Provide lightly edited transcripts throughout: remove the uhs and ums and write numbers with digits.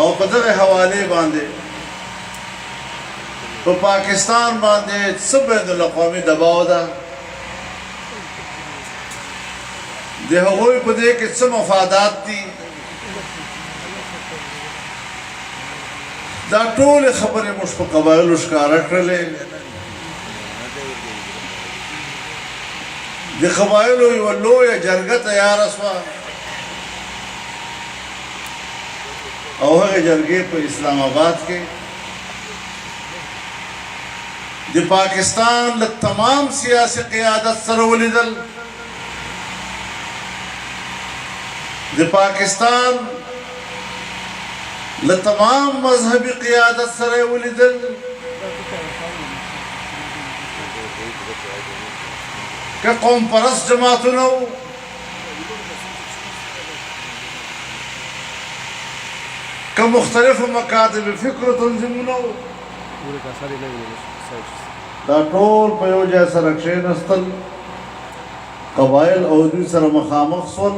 او په دغه حوالې باندې په پاکستان باندې څه بین الاقوامي دباو ده د هغوی په دې کې څه مفادات دي دا ټولې خبرې موږ په قبایلو ښکاره کړلې د قبایلو یوه لویه جرګه تیاره شوه او هغې جرګې په اسلام آباد کې د پاکستان له تمام سیاسي قیادت سره ولیدل د پاکستان له تمام مذهبي قیادت سره ولیدل که قوم پرست جماعتونه وو که مختلفو مکاتب فکر و تنظیمونه وو دا ټول په یو ځای سره کښېنستل قبایل او دوی سره مخامخ شول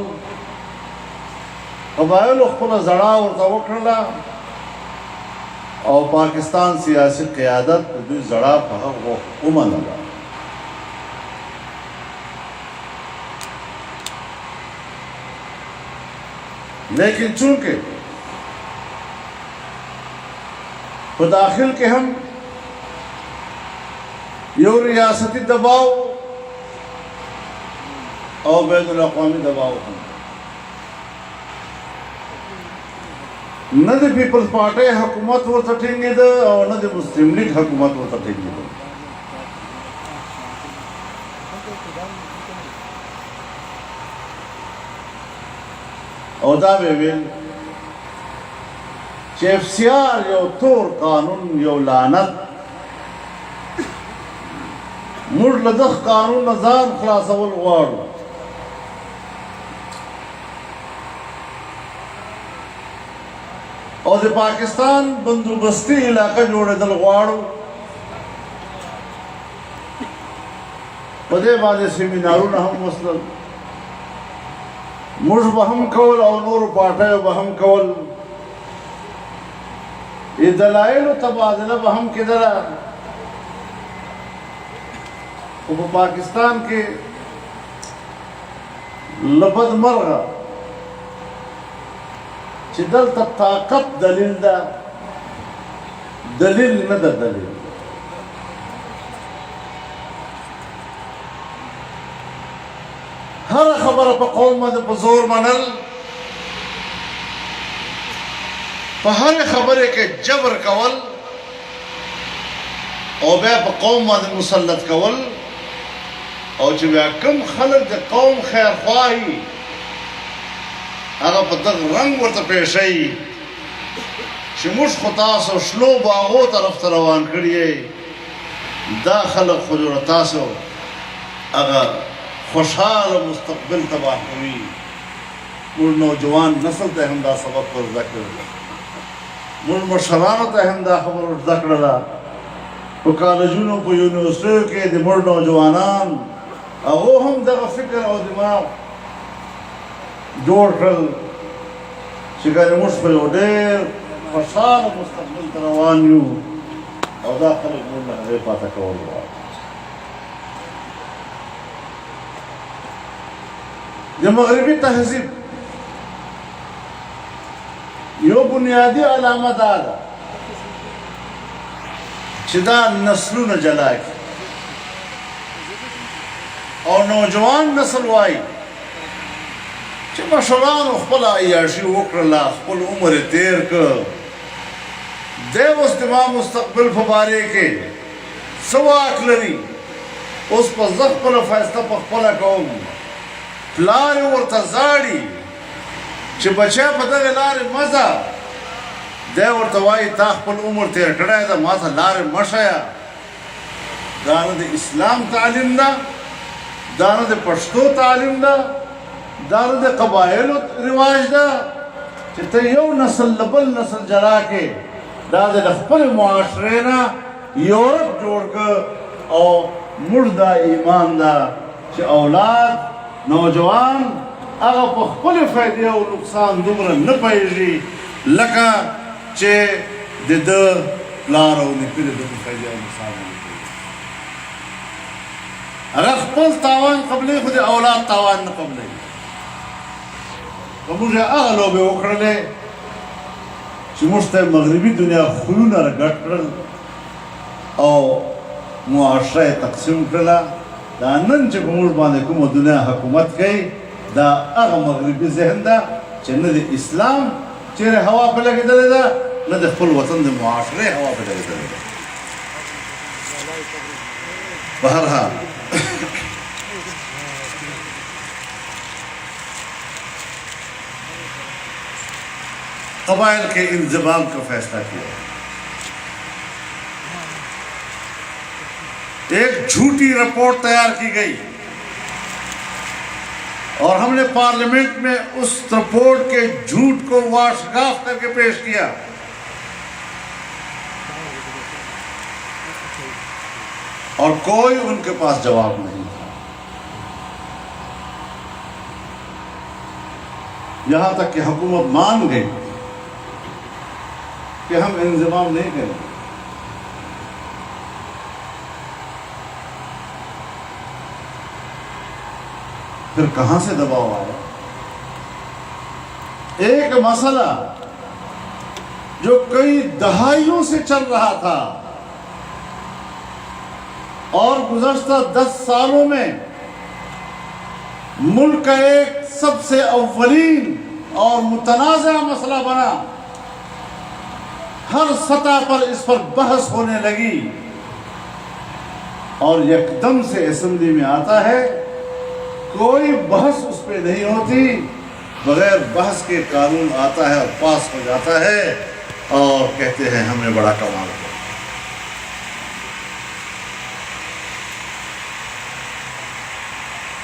قبایلو خپله زړه ورته وکړله او پاکستان سیاسي قیادت د دوی زړه په هغه ومنله لیکن چونکه په داخل کې هم یو ریاستی دباو او بین الاقوامی دباو هم نه د پیپلز پارټۍ حکومت ورته ټینګېده او نه د مسلم لیگ حکومت ورته ټینګېده او دا به ویل چې FCR یو تور قانون یو لعنت موږ له دغه قانون نه ځان خلاصول غواړو او د پاکستان بندوبستي علاقه جوړېدل غواړو په دې باندې سیمینارونه هم وسلل موږ به هم کول او نورو پارټیو به هم کول دلایلو تبادله به هم کېدله خو په پاکستان کې له بدمرغه چې دلته طاقت دلیل ده دلیل نه ده دلیل هره خبره په قوم باندې په زور منل په هره خبره کې جبر کول او بیا په قوم باندې مسلط کول او چې بیا کوم خلک د قوم خیرخواهي هغه په دغه رنګ ورته پیښوي چې موږ خو تاسو شنو باغو طرف ته روان کړي یې دا خلک خو جوړه تاسو هغه خوشحاله مستقبل تباه کوي موږ نوجوان نسل ته هم دا سبق ور زده کړل موږ مشرانو ته هم دا خبر ور زده کړله په کالجونو په یونیورسټیو کې د موږ نوجوانان هغو هم دغه فکر او دماغ جوړ کړل چې ګنې موږ په یو ډېر خوشحاله مستقبل ته روان یو او دا خلک موږ له هغې پاته کول غواړي د مغربي تهذیب یو بنیادی علامه دا ده چې دا نسلونه جلا کړي او نوجوان نسل وایي چې مشرانو خپله عیاشي وکړله خپل عمر یې تېر کړ دی اوس زما مستقبل په بارې کې څه واک لري اوس په زه خپله فیصله په خپله کوم پلار یې ورته زاړي چې بچی په دغې لارې مه ځه دی ورته وایي تا خپل عمر تېر کړی ده ما ته لارې مه ښیه دا نه د اسلام تعلیم ده دا نه د پښتو تعلیم ده دا نه د قبایلو رواج ده چې ته یو نسل له بل نسل جلا کې دا د خپلې معاشرې نه یورپ جوړ کړه او موږ دا ایمان ده چې اولاد نوجوان هغه په خپلې فایدې او نقصان دومره نه پوهېږي لکه چې د ده پلار او نیکه د ده په فیض او مثال باندې کوي. هغه خپل تاوان قبلوي خو د اولاد تاوان نه قبلوي. که موږ هغه لوبې وکړلې چې موږ ته مغربي دنیا خویونه راګډ کړل او معاشره یې تقسیم کړله. دا نن چې په موږ باندې کومه دنیا حکومت کوي دا هغه مغربي ذهن ده چې نه د اسلام چیرې هوا په لګېدلې ده نه د خپل وطن د معاشرې هوا په لګېدلې ده. بہرحال قبائل کے انضمام کا فیصلہ کیا. ایک جھوٹی رپورٹ تیار کی گئی اور ہم نے پارلیمنٹ میں اس رپورٹ کے جھوٹ کو واشگاف کر کے پیش کیا. اور کوئی ان کے پاس جواب نہیں تھا. یہاں تک کہ حکومت مان گئی کہ ہم انضمام نہیں کریں. پھر کہاں سے دباؤ آیا؟ ایک مسئلہ جو کئی دہائیوں سے چل رہا تھا اور گزشتہ 10 سالوں میں ملک کا ایک سب سے اولین اور متنازع مسئلہ بنا. ہر سطح پر اس پر بحث ہونے لگی اور یکدم سے اسمبلی میں آتا ہے. کوئی بحث اس پہ نہیں ہوتی, بغیر بحث کے قانون آتا ہے اور پاس ہو جاتا ہے اور کہتے ہیں ہم نے بڑا کمال کیا.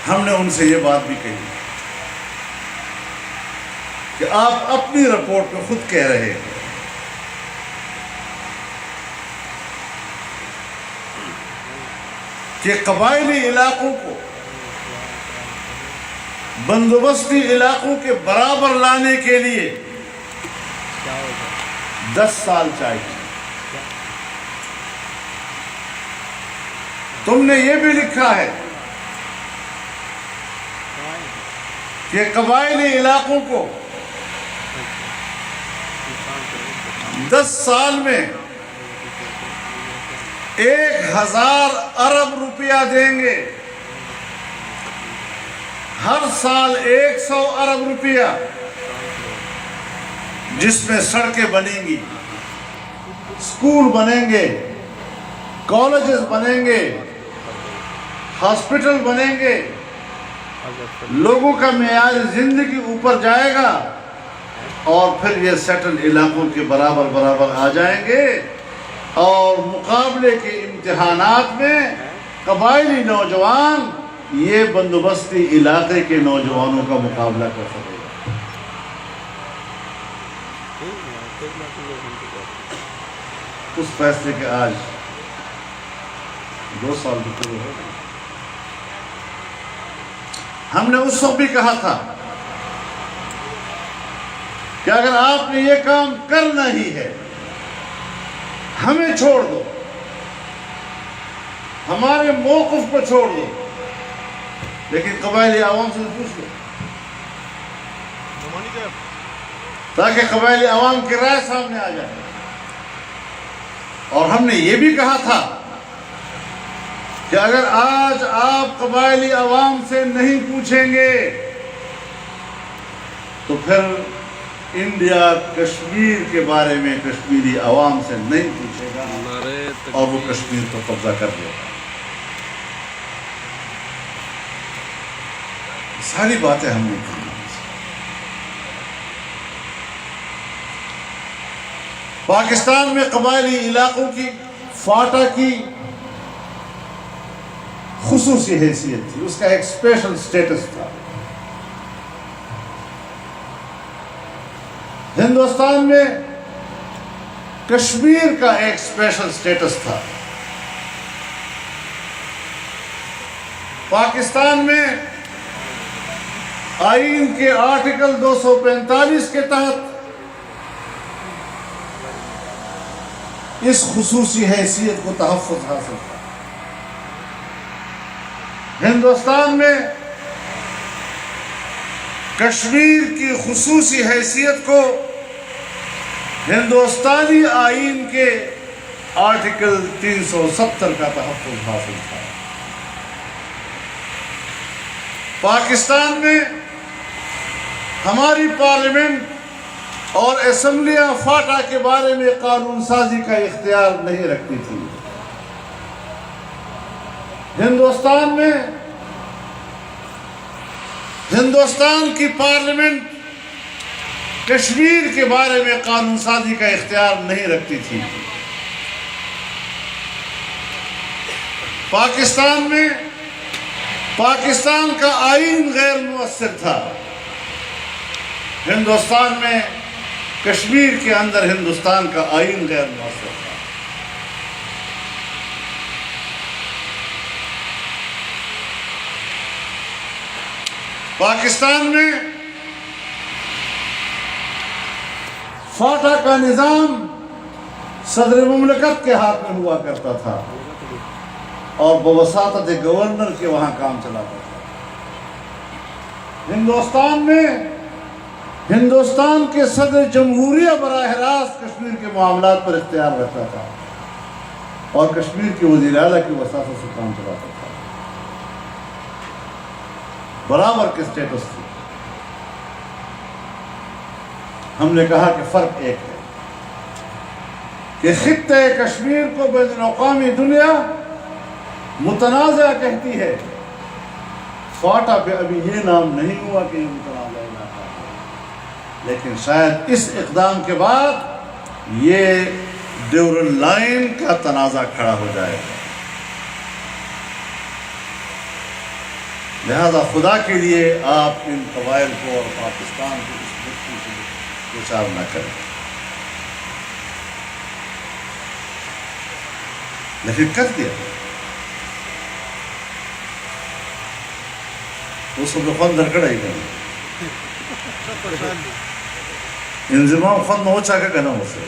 ہم نے ان سے یہ بات بھی کہی کہ آپ اپنی رپورٹ میں خود کہہ رہے ہیں کہ قبائلی علاقوں کو بندوبستی علاقوں کے برابر لانے کے لیے 10 سال چاہیے. تم نے یہ بھی لکھا ہے کہ قبائلی علاقوں کو 10 سال میں 1000 ارب روپیہ دیں گے. ہر سال 100 ارب روپیہ, جس میں سڑکیں بنیں گی, اسکول بنیں گے, کالجز بنیں گے, ہاسپٹل بنیں گے, لوگوں کا معیار زندگی اوپر جائے گا اور پھر یہ سیٹل علاقوں کے برابر آ جائیں گے اور مقابلے کے امتحانات میں قبائلی نوجوان یہ بندوبستی علاقے کے نوجوانوں کا مقابلہ کر سکے گا. اس فیصلے کے آج 2 سال گزرے ہو گئے. ہم نے اس وقت بھی کہا تھا کہ اگر آپ نے یہ کام کرنا ہی ہے ہمیں چھوڑ دو, ہمارے موقف کو چھوڑ دو, لیکن قبائلی عوام سے پوچھ لو تاکہ قبائلی عوام کی رائے سامنے آ جائے. اور ہم نے یہ بھی کہا تھا کہ اگر آج آپ قبائلی عوام سے نہیں پوچھیں گے تو پھر انڈیا کشمیر کے بارے میں کشمیری عوام سے نہیں پوچھے گا اور وہ کشمیر کو قبضہ کر لے گا. ساری باتیں ہم نے کی. پاکستان میں قبائلی علاقوں کی فاٹا کی خصوصی حیثیت تھی, اس کا ایک اسپیشل سٹیٹس تھا. ہندوستان میں کشمیر کا ایک اسپیشل سٹیٹس تھا. پاکستان میں آئین کے آرٹیکل 245 کے تحت اس خصوصی حیثیت کو تحفظ حاصل تھا۔ ہندوستان میں کشمیر کی خصوصی حیثیت کو ہندوستانی آئین کے آرٹیکل 370 کا تحفظ حاصل تھا۔ پاکستان میں ہماری پارلیمنٹ اور اسمبلیاں فاٹا کے بارے میں قانون سازی کا اختیار نہیں رکھتی تھی۔ ہندوستان میں ہندوستان کی پارلیمنٹ کشمیر کے بارے میں قانون سازی کا اختیار نہیں رکھتی تھی۔ پاکستان میں پاکستان کا آئین غیر مؤثر تھا۔ ہندوستان میں کشمیر کے اندر ہندوستان کا آئین غیر مؤثر تھا۔ پاکستان میں فاٹا کا نظام صدر مملکت کے ہاتھ میں ہوا کرتا تھا اور بواسطہ گورنر کے وہاں کام چلاتا تھا۔ ہندوستان میں ہندوستان کے صدر جمہوریہ براہ راست کشمیر کے معاملات پر اختیار رکھتا تھا اور کشمیر کے وزیر اعلیٰ کی وساطت سے کام چلاتا تھا۔ برابر کے سٹیٹس تھی۔ ہم نے کہا کہ فرق ایک ہے کہ خطہ کشمیر کو بین الاقوامی دنیا متنازع کہتی ہے۔ فاٹا پہ ابھی یہ نام نہیں ہوا کہ یہ متنازع علاقہ ہے، لیکن شاید اس اقدام کے بعد یہ ڈیورل لائن کا تنازع کھڑا ہو جائے گا۔ لہذا خدا کے لیے آپ ان قبائل کو اور پاکستان کو اس مٹی سے دوچار نہ کریں، لیکن کر دیا اس کو خون درکڑ آئی گئی انضمام خون نوچا کا گنا ہو سے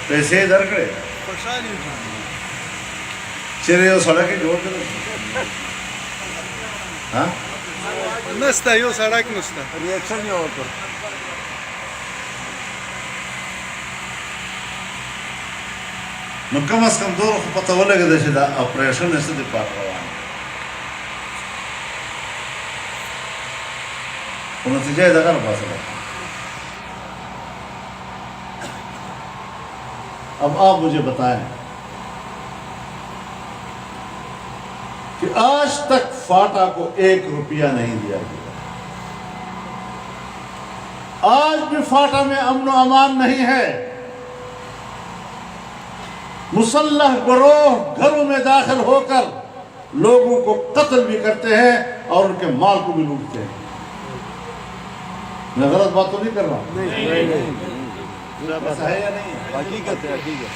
پیسے درکڑے چرے یو سڑک جوڑ کر ہاں نستا یو سڑک نستا ریاکشن یو ہوتا نو کم از کم دور خو پتہ ولګه ده چې دا اپریشن یې څه د پات روان خو نتیجه یې دغه پاسه ده۔ اب آپ مجھے بتائیں کہ آج تک فاٹا کو 1 روپیہ نہیں دیا گیا، آج بھی فاٹا میں امن و امان نہیں ہے، مسلح گروہ گھروں میں داخل ہو کر لوگوں کو قتل بھی کرتے ہیں اور ان کے مال کو بھی لوٹتے ہیں۔ میں غلط بات تو نہیں کر رہا ہوں؟ ایسا ہے یا نہیں؟ حقیقت ہے، حقیقت۔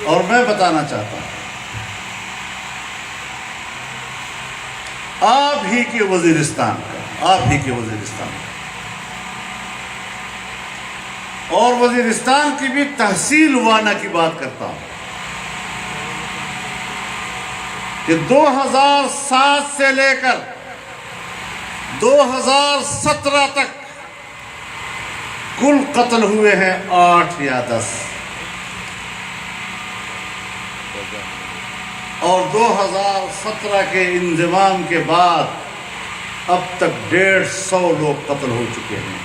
اور میں بتانا چاہتا ہوں آپ ہی کے وزیرستان اور وزیرستان کی بھی تحصیل وانا کی بات کرتا ہوں کہ 2007 سے لے کر 2017 تک کل قتل ہوئے ہیں 8 یا 10 اور 2017 کے انضمام کے بعد اب تک 150 لوگ قتل ہو چکے ہیں۔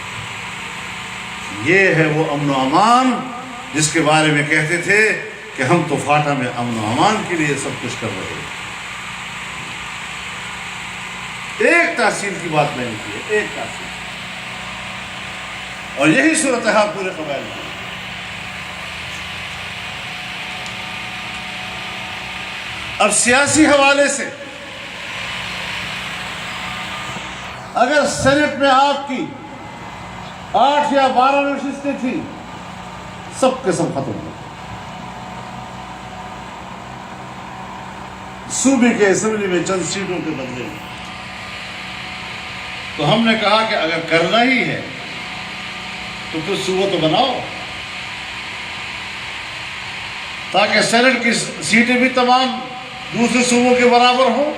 یہ ہے وہ امن و امان جس کے بارے میں کہتے تھے کہ ہم تو فاٹا میں امن و امان کے لیے سب کچھ کر رہے ہیں۔ ایک تحصیل کی بات میں نے کی ہے، ایک تحصیل، اور یہی صورتحال پورے قبائل میں۔ اب سیاسی حوالے سے اگر سینٹ میں آپ کی 8 یا 12 نشستیں تھیں، سب کے سب ختم ہو، صوبے کے اسمبلی میں چند سیٹوں کے بدلے میں۔ تو ہم نے کہا کہ اگر کرنا ہی ہے تو پھر صوبہ تو بناؤ، تاکہ سینٹ کی سیٹیں بھی تمام دوسرے صوبوں کے برابر ہوں،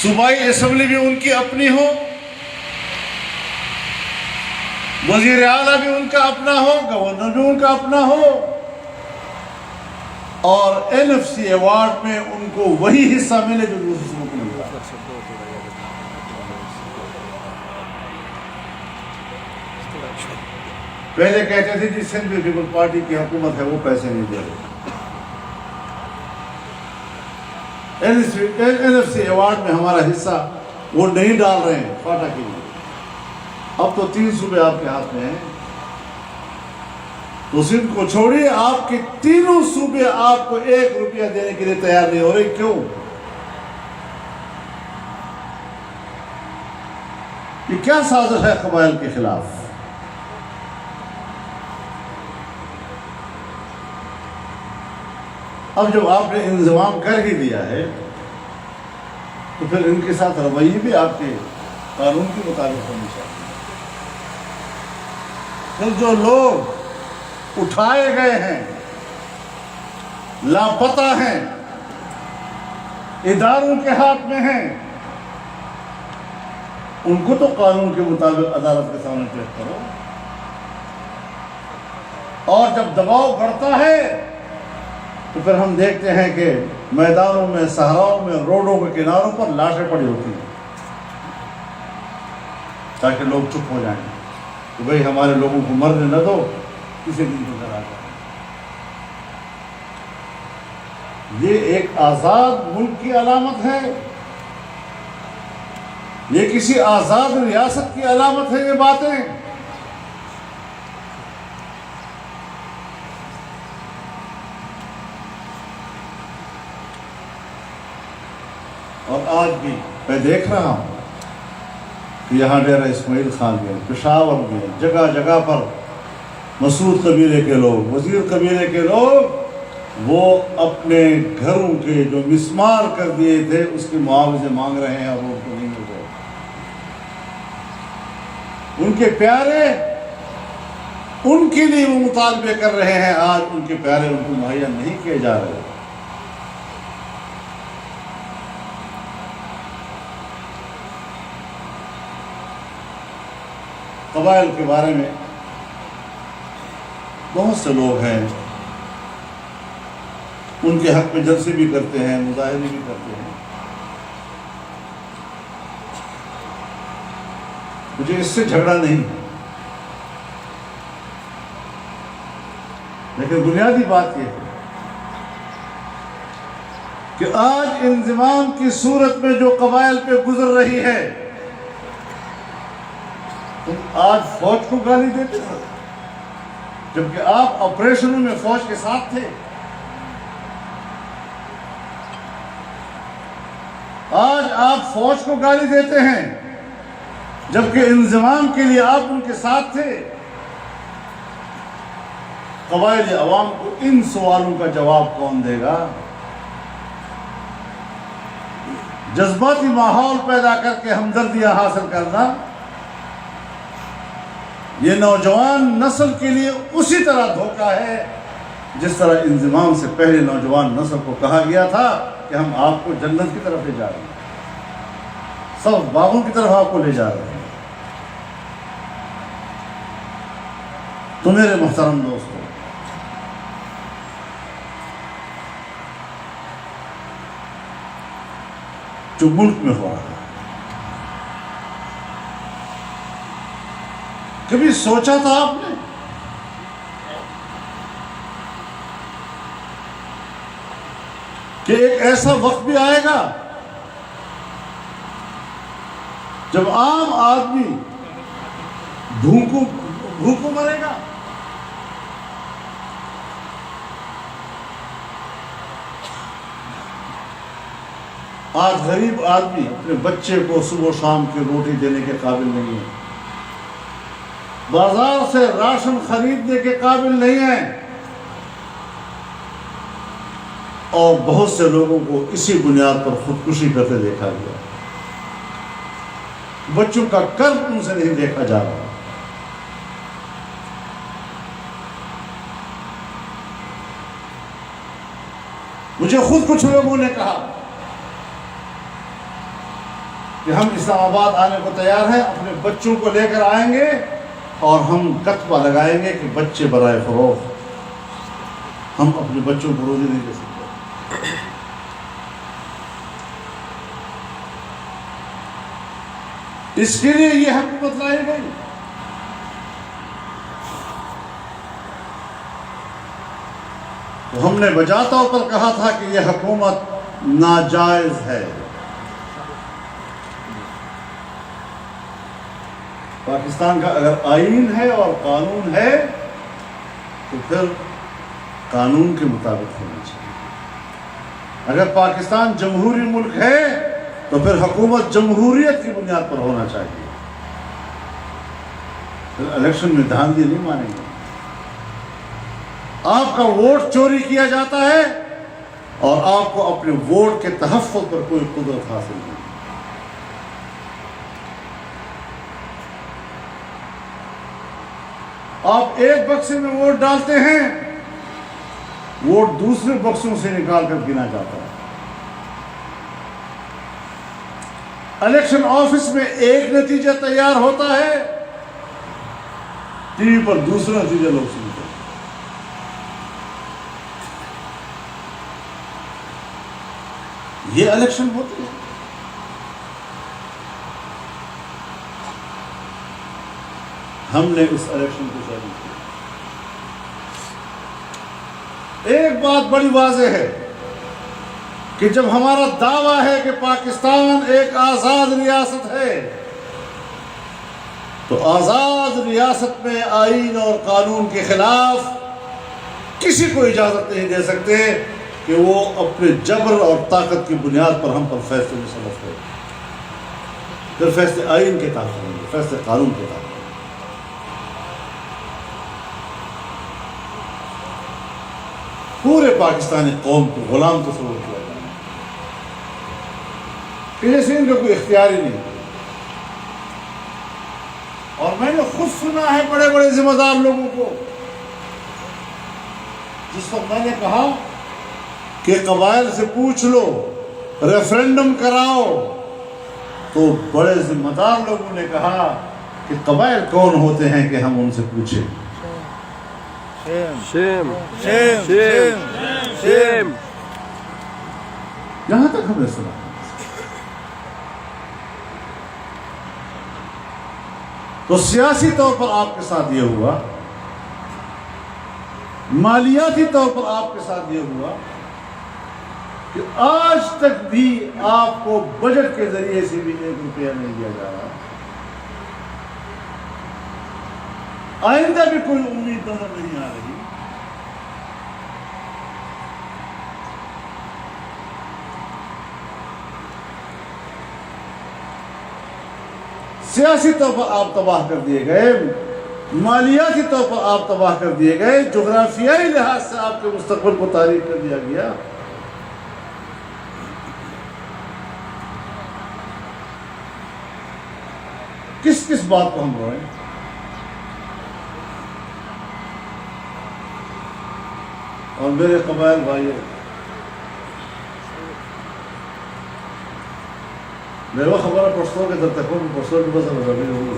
صوبائی اسمبلی بھی ان کی اپنی ہو، وزیر اعلیٰ بھی ان کا اپنا ہو، گورنر بھی ان کا اپنا ہو، اور NFC ایوارڈ میں ان کو وہی حصہ ملے جو دوسرے صوبوں کو ملتا ہے۔ پہلے کہتے تھے جی سندھ پیپل پارٹی کی حکومت ہے وہ پیسے نہیں دے رہے، NFC ایوارڈ میں ہمارا حصہ وہ نہیں ڈال رہے ہیں فاٹا کے لیے۔ اب تو 3 صوبے آپ کے ہاتھ میں ہیں، تو سندھ کو چھوڑیے، آپ کے تینوں صوبے آپ کو 1 روپیہ دینے کے لیے تیار نہیں ہو رہے، کیوں؟ یہ کیا سازش ہے قبائل کے خلاف؟ اب جب آپ نے انضمام کر ہی دیا ہے تو پھر ان کے ساتھ رویے بھی آپ کے قانون کے مطابق ہونی چاہیے۔ پھر جو لوگ اٹھائے گئے ہیں، لاپتہ ہیں، اداروں کے ہاتھ میں ہیں، ان کو تو قانون کے مطابق عدالت کے سامنے پیش کرو، اور جب دباؤ بڑھتا ہے تو پھر ہم دیکھتے ہیں کہ میدانوں میں، صحراؤں میں، روڈوں کے کناروں پر لاشیں پڑی ہوتی ہیں، تاکہ لوگ چپ ہو جائیں کہ بھئی ہمارے لوگوں کو مرنے نہ دو، کسی دن کو ذرا جائے۔ یہ ایک آزاد ملک کی علامت ہے، یہ کسی آزاد ریاست کی علامت ہے یہ باتیں؟ اور آج بھی میں دیکھ رہا ہوں کہ یہاں ڈیرہ اسماعیل خان میں، پشاور میں، جگہ جگہ پر مسعود قبیلے کے لوگ، وزیر قبیلے کے لوگ، وہ اپنے گھروں کے جو مسمار کر دیے تھے اس کے معاوضے مانگ رہے ہیں، اور وہ ان کو نہیں مل رہے۔ ان کے پیارے ان کے لیے وہ مطالبے کر رہے ہیں، آج ان کے پیارے ان کو مہیا نہیں کیے جا رہے۔ قبائل کے بارے میں بہت سے لوگ ہیں، ان کے حق میں جلسے بھی کرتے ہیں، مظاہرے بھی کرتے ہیں۔ مجھے اس سے جھگڑا نہیں، لیکن بنیادی بات یہ ہے کہ آج انضمام کی صورت میں جو قبائل پہ گزر رہی ہے، تم آج فوج کو گالی دیتے ہو جبکہ آپ آپریشنوں میں فوج کے ساتھ تھے۔ آج آپ فوج کو گالی دیتے ہیں جبکہ انضمام کے لیے آپ ان کے ساتھ تھے۔ قبائلی عوام کو ان سوالوں کا جواب کون دے گا؟ جذباتی ماحول پیدا کر کے ہمدردیاں حاصل کرنا یہ نوجوان نسل کے لیے اسی طرح دھوکہ ہے جس طرح انضمام سے پہلے نوجوان نسل کو کہا گیا تھا کہ ہم آپ کو جنت کی طرف لے جا رہے ہیں، سب باغوں کی طرف آپ کو لے جا رہے ہیں۔ تو میرے محترم دوستو، جو ملک میں ہو رہا ہے، کبھی سوچا تھا آپ نے کہ ایک ایسا وقت بھی آئے گا جب عام آدمی بھوکوں مرے گا؟ آج غریب آدمی اپنے بچے کو صبح و شام کی روٹی دینے کے قابل نہیں ہے، بازار سے راشن خریدنے کے قابل نہیں ہے، اور بہت سے لوگوں کو اسی بنیاد پر خودکشی کرتے دیکھا گیا۔ بچوں کا قرض ان سے نہیں دیکھا جا رہا. مجھے خود کچھ لوگوں نے کہا کہ ہم اسلام آباد آنے کو تیار ہیں، اپنے بچوں کو لے کر آئیں گے اور ہم کتبہ لگائیں گے کہ بچے برائے فروخت، ہم اپنے بچوں کو روزی نہیں دے سکتے. اس کے لیے یہ حکومت لائی گئی. تو ہم نے بجا طور پر کہا تھا کہ یہ حکومت ناجائز ہے. پاکستان کا اگر آئین ہے اور قانون ہے تو پھر قانون کے مطابق ہونا چاہیے. اگر پاکستان جمہوری ملک ہے تو پھر حکومت جمہوریت کی بنیاد پر ہونا چاہیے. پھر الیکشن میں دھاندلی نہیں مانیں گے. آپ کا ووٹ چوری کیا جاتا ہے اور آپ کو اپنے ووٹ کے تحفظ پر کوئی قدرت حاصل نہیں. آپ ایک بکسے میں ووٹ ڈالتے ہیں، ووٹ دوسرے بکسوں سے نکال کر گنا جاتا ہے. الیکشن آفس میں ایک نتیجہ تیار ہوتا ہے، ٹی وی پر دوسرا نتیجہ لوگ سنتے ہیں. یہ الیکشن ہوتی ہے. ہم نے اس الیکشن کو جاری کیا. ایک بات بڑی واضح ہے کہ جب ہمارا دعویٰ ہے کہ پاکستان ایک آزاد ریاست ہے تو آزاد ریاست میں آئین اور قانون کے خلاف کسی کو اجازت نہیں دے سکتے کہ وہ اپنے جبر اور طاقت کی بنیاد پر ہم پر فیصلے مسلط ہو. پھر فیصلے آئین کے تحت ہوں گے، فیصلے قانون کے تحت. پورے پاکستانی قوم کو غلام تصور کیا جائے کہ جیسے ان کا کوئی اختیار ہی نہیں. اور میں نے خود سنا ہے بڑے بڑے ذمہ دار لوگوں کو، جس وقت میں نے کہا کہ قبائل سے پوچھ لو، ریفرینڈم کراؤ، تو بڑے ذمہ دار لوگوں نے کہا کہ قبائل کون ہوتے ہیں کہ ہم ان سے پوچھیں. یہاں تک ہم نے سنا. تو سیاسی طور پر آپ کے ساتھ یہ ہوا، مالیاتی طور پر آپ کے ساتھ یہ ہوا کہ آج تک بھی آپ کو بجٹ کے ذریعے سے بھی 1 روپیہ نہیں دیا جا رہا. آئندہ بھی کوئی امید نظر نہیں آ رہی. سیاسی طور پر آپ تباہ کر دیے گئے، مالیاتی طور پر آپ تباہ کر دیے گئے، جغرافیائی لحاظ سے آپ کے مستقبل کو تاریک کر دیا گیا. کس کس بات کو ہم روئیں؟ اور میرے قبائل بھائیوں، میرے خبر ہے پرسوں کے در تک پرسوں کی بس مذہبی ہوگی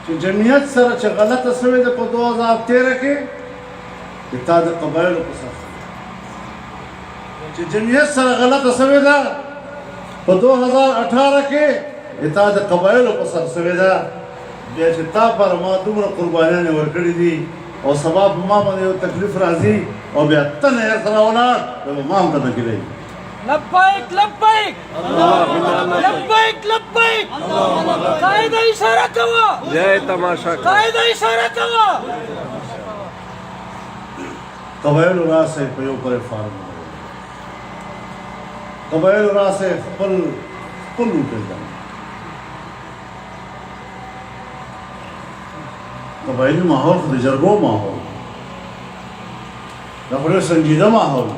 کہ جمعیت سر اچھا غلط اسوے دے پا 2013 کے اتحاد قبائل کو ساتھ کہ جمعیت سر غلط اسوے دا پا 2018 کے اتحاد قبائل کو ساتھ سوے دا بیچے تا پر ما دومر قربانیاں نے ورکڑی دی اور سباب ما مدے تکلیف رازی اور بیعتن ایر سراؤنا ما ہم کا نکی رہی. لبیک لبیک لبیک لبیک قائد اشارہ کوا جے تماشا قائد اشارہ کوا. قبائل راہ سے پیو پر فارم ہو، قبائل راہ سے پل لوٹے جائیں. قبائلی ماحول خود جرگو ماحول، بڑے سنجیدہ ماحول.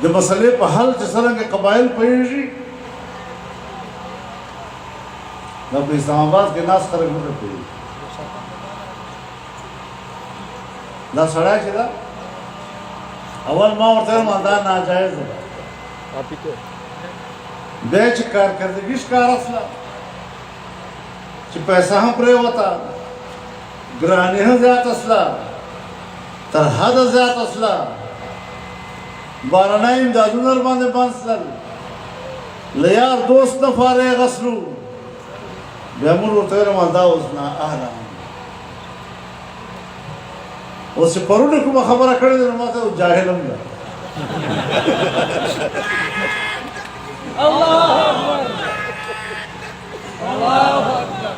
د مسلې په حل چې څرنګه قبایل پوهېږي دا په اسلام آباد کې ناست خلک نه پوهېږي دا سړی چې ده اول ما ورته ویل ما دا ناجایز ده بیا چې کارکردګي ښکاره شوه چې پیسه هم پرېوته ګراني هم زیاته شوه تر حده زیاته شوه بهرني امدادونه ورباندې بند شول له یار دوست نه فارغ شلو بیا موږ ورته ویل ما دا اوس نااهله اوس چې پرونه کومه خبره کړې ده نو ما ته جاهل هم ده الله اکبر الله اکبر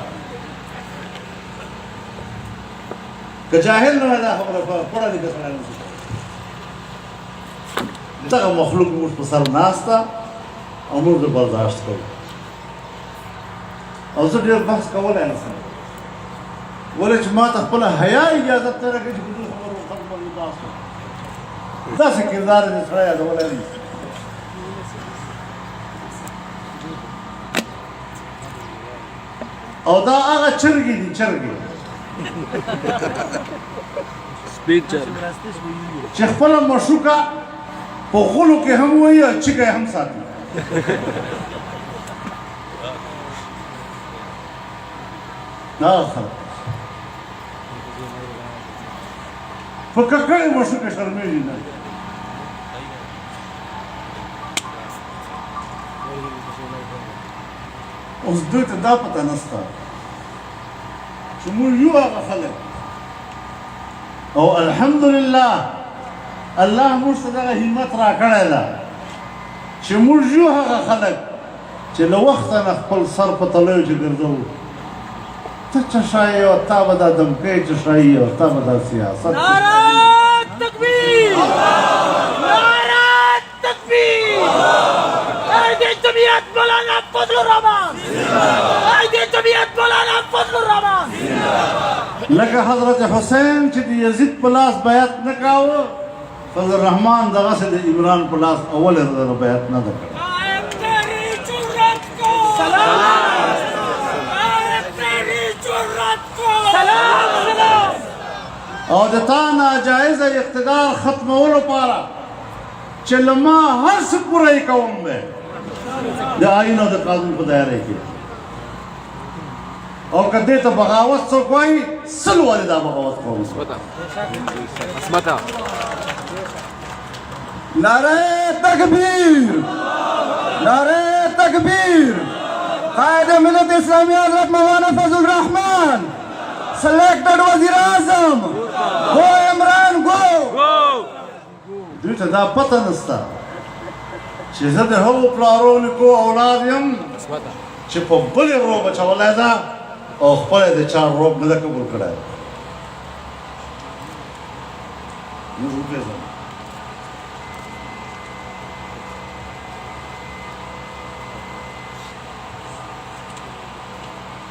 که جاهل نه وای دا خبره پړه دې کسره نه دغه مخلوق موږ په سر ناسته او موږ برداشت کوو او زه ډېر بحث کولی نه شم ولې چې ما ته خپله حیا اجازت نه راکوي چې په دې خبرو خلک باندې بحث وکړم داسې کردار یې سړی یادولی نه شي او دا هغه چرګې دي چرګې چې خپله مشوکه په غولو کې هم وایي او چیکه یې هم ساتي دا خلک په ککړې مشوکه شرمېږي نه اوس دوی ته دا پته نشته چې موږ یو هغه خلک او الحمدلله الله موږ ته دغه همت راکړی ده چې موږ یو هغه خلک چې له وخته نه خپل سر په تلیو چې ګرځوو ته څه شایې او تا به دا دمکۍ چې شایي او تا به دا سیاست نعره تکبیر نعره تکبیر عید جمعیت مولانا فضل الرحمان عید جمعیت مولانا فضل الرحمان لکه حضرت حسین چې د یزید په لاس بیعت نه کاوه فضل الرحمان دغسې د عمران په لاس اول یې بیعت نه ده کړی او د تا ناجایزه اقتدار ختمولو لپاره چې له ما هر څه پوره یې کوم دی د آیین او د قانون په دایره کې او که دې ته بغاوت څوک وایي سل وارې دا بغاوت کوم نعره تکبیر نعره تکبیر قائد ملت اسلامی حضرت مولانا فضل الرحمان selected وزیر اعظم گو عمران گو دوی ته دا پته نشته چې زه د هغو پلارو نیکو اولاد یم چې په بلې روب اچولی ده او خپله د چا روب نه ده قبول کړی موږ وپېژنو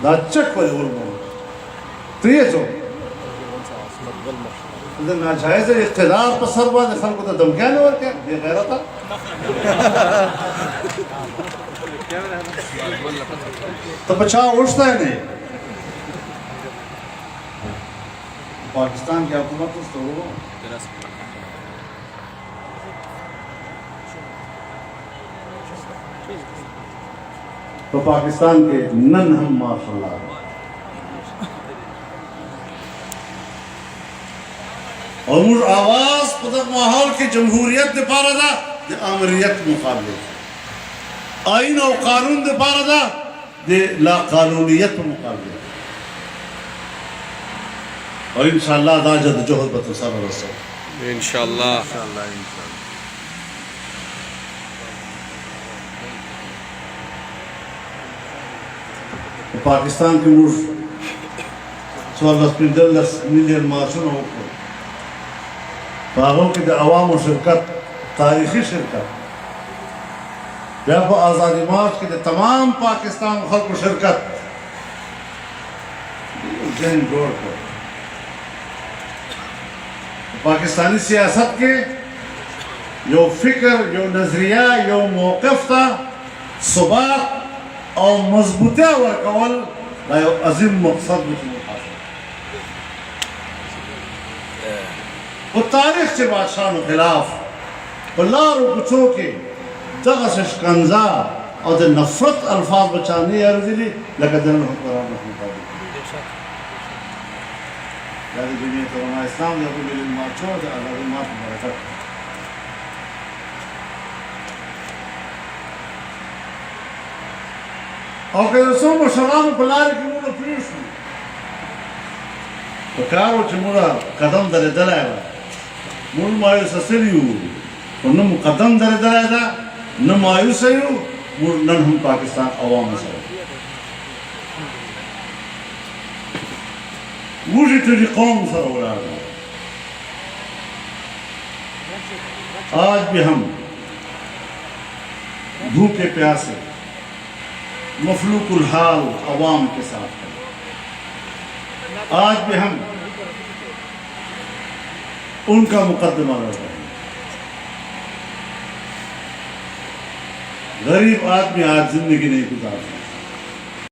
دا چک ولې ولمو ته یې څوک د ناجایزه اقتدار په سر باندې خلکو ته دمکیانې ورکړې بې غیرته ته په چا اوښتی نه یې پاکستان کې حکومت نشته ورو په پاکستان کې نن هم ماشاءالله اور موږ آواز په دغه ماحول کې جمهوریت دپاره ده د امریت مقابل آئین او قانون دپاره ده د لا قانونیت مقابل او انشاءالله دا جدوجہد به تر سره رسوو انشاءالله په پاکستان کې موږ 14-15 میلیون معاشونه وکړو په هغو کې د عوامو شرکت تاریخي شرکت بیا په آزادي مارچ کې د تمام پاکستان خلکو شرکت ذهن جوړ کړ پاکستانی سیاست کې یو فکر یو نظریه یو موقف ته ثبات او مضبوطه ورکول دا یو عظیم مقصد دی چې حاصل په تاریخ چې بادشاهانو خلاف په لارو کوڅو کې دغسې شکنځا او د نفرت الفاظ به چا نه اورېدلي لکه د نن حکمرانو مطابق دا د جمعیت علماء اسلام د ابو جلیل مارچو د ازادۍ مارچ په برکت او که د څو مشرانو په لارې کې مونږ پرېښودو په کار و چې مونږ قدم درېدلی وه مونږ مایوسه سوي وو خو نه مو قدم درېدلی ده نه مایوسه یو مونږ نن هم پاکستان عوامو سره وږي ټولې قوم سره ولاړ ده آج بھی ہم بھوکے پیاسے مفلوق الحال عوام کے ساتھ ہیں آج بھی ہم ان کا مقدمہ لڑ رہے ہیں غریب آدمی آج زندگی نہیں گزار رہا